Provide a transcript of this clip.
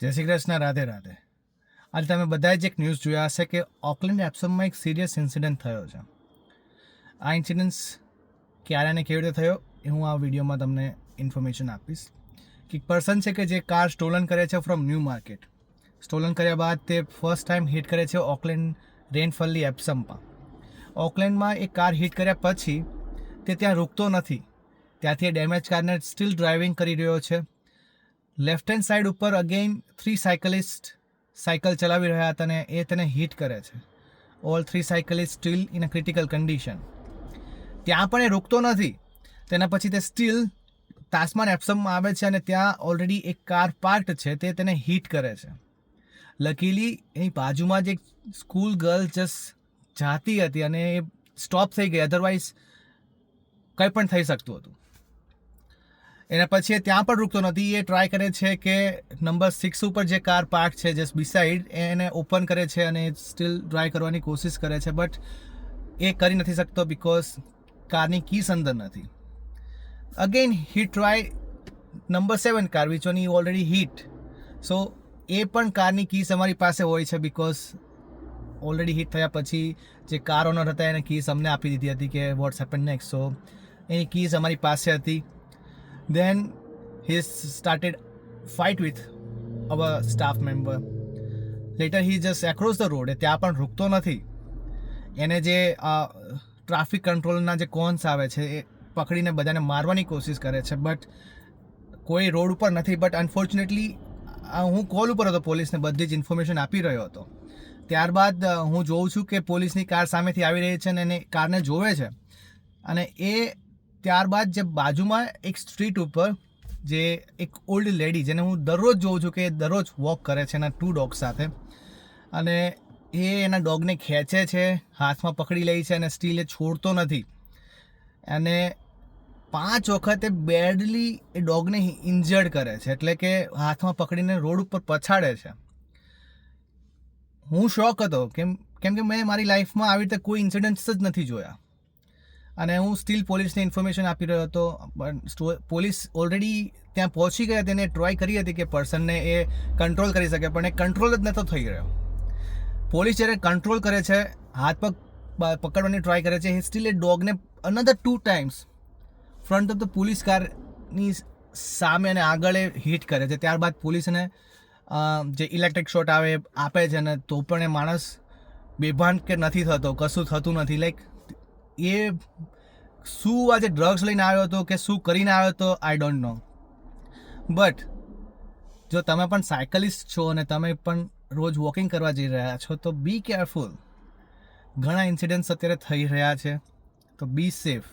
જય શ્રી કૃષ્ણ, રાધે રાધે. આજે તમે બધાએ જ એક ન્યૂઝ જોયા હશે કે ઓકલેન્ડ એપ્સમમાં એક સિરિયસ ઇન્સિડન્ટ થયો છે. આ ઇન્સિડન્ટ્સ ક્યારે અને કેવી રીતે થયો એ હું આ વિડીયોમાં તમને ઇન્ફોર્મેશન આપીશ. કે એક પર્સન છે કે જે કાર સ્ટોલન કરે છે ફ્રોમ ન્યૂ માર્કેટ. સ્ટોલન કર્યા બાદ તે ફર્સ્ટ ટાઈમ હિટ કરે છે ઓકલેન્ડ રેનફલ્લી એપ્સમમાં. ઓકલેન્ડમાં એ કાર હિટ કર્યા પછી તે ત્યાં રૂકતો નથી. ત્યાંથી એ ડેમેજ કારને સ્ટીલ ડ્રાઇવિંગ કરી રહ્યો છે. લેફ્ટ હેન્ડ સાઈડ ઉપર અગેઇન 3 સાયકલિસ્ટ સાયકલ ચલાવી રહ્યા હતા અને એ તેને હિટ કરે છે. All 3 cyclist still in a critical condition. ત્યાં પણ એ રૂકતો નથી. તેના પછી તે સ્ટીલ તાસ્માન એપ્સમમાં આવે છે અને ત્યાં ઓલરેડી એક કાર પાર્કડ છે, તે તેને હિટ કરે છે. લકીલી એની બાજુમાં જ એક સ્કૂલ ગર્લ જસ્ટ જાતી હતી અને એ સ્ટોપ થઈ ગઈ, અધરવાઇઝ કંઈ પણ થઈ શકતું હતું. એના પછી એ ત્યાં પણ રૂકતો નથી. એ ટ્રાય કરે છે કે નંબર 6 ઉપર જે કાર પાર્ક છે જસ્ટ બિસાઇડ એને ઓપન કરે છે અને સ્ટીલ ડ્રાઈવ કરવાની કોશિશ કરે છે, બટ એ કરી નથી શકતો બિકોઝ કારની કીસ અંદર નથી. Again he try number 7 car which on he already hit. So એ પણ કારની કીસ અમારી પાસે હોય છે બિકોઝ ઓલરેડી હિટ થયા પછી જે કાર ઓનર હતા એને કીસ અમને આપી દીધી હતી કે વોટ્સ હેપન નેક્સ્ટ. સો એની કીસ અમારી પાસે હતી. Then he started fight with our staff member. Later he just across the road. ત્યાં પણ રૂકતો નથી. એને જે ટ્રાફિક કંટ્રોલના જે કોન્સ આવે છે એ પકડીને બધાને મારવાની કોશિશ કરે છે, બટ કોઈ રોડ ઉપર નથી. બટ અનફોર્ચ્યુનેટલી હું કોલ ઉપર હતો, પોલીસને બધી જ ઇન્ફોર્મેશન આપી રહ્યો હતો. ત્યારબાદ હું જોઉં છું કે પોલીસની કાર સામેથી આવી રહી છે અને એને કારને જોવે છે. અને એ ત્યારબાદ જે બાજુમાં એક સ્ટ્રીટ ઉપર જે એક ઓલ્ડ લેડી, જેને હું દરરોજ જોઉં છું કે દરરોજ વોક કરે છે એના 2 ડોગ સાથે, અને એ એના ડોગને ખેંચે છે, હાથમાં પકડી લે છે અને સ્ટીલ એ છોડતો નથી. અને 5 વખત એ બેડલી એ ડોગને ઇન્જર્ડ કરે છે, એટલે કે હાથમાં પકડીને રોડ ઉપર પછાડે છે. હું શોક હતો કેમ કે મેં મારી લાઈફમાં આવી રીતે કોઈ ઇન્સિડન્ટ્સ જ નથી જોયા. અને હું સ્ટીલ પોલીસને ઇન્ફોર્મેશન આપી રહ્યો હતો. પોલીસ ઓલરેડી ત્યાં પહોંચી ગયા, તેને ટ્રાય કરી હતી કે પર્સનને એ કંટ્રોલ કરી શકે, પણ એ કંટ્રોલ જ નહોતો થઈ રહ્યો. પોલીસ જ્યારે કંટ્રોલ કરે છે, હાથ પગ પકડવાની ટ્રાય કરે છે, સ્ટીલ એ ડોગને another 2 times front of the police કારની સામે અને આગળ એ હિટ કરે છે. ત્યારબાદ પોલીસને જે ઇલેક્ટ્રિક શોટ આપે છે અને તો પણ એ માણસ બેભાન કે નથી થતો, કશું થતું નથી. લાઈક એ શું આજે ડ્રગ્સ લઈને આવ્યો હતો કે શું કરીને આવ્યો હતો, આઈ ડોન્ટ નો. બટ જો તમે પણ સાયકલિસ્ટ છો અને તમે પણ રોજ વોકિંગ કરવા જઈ રહ્યા છો તો બી કેરફુલ. ઘણા ઇન્સિડન્ટ્સ અત્યારે થઈ રહ્યા છે, તો બી સેફ.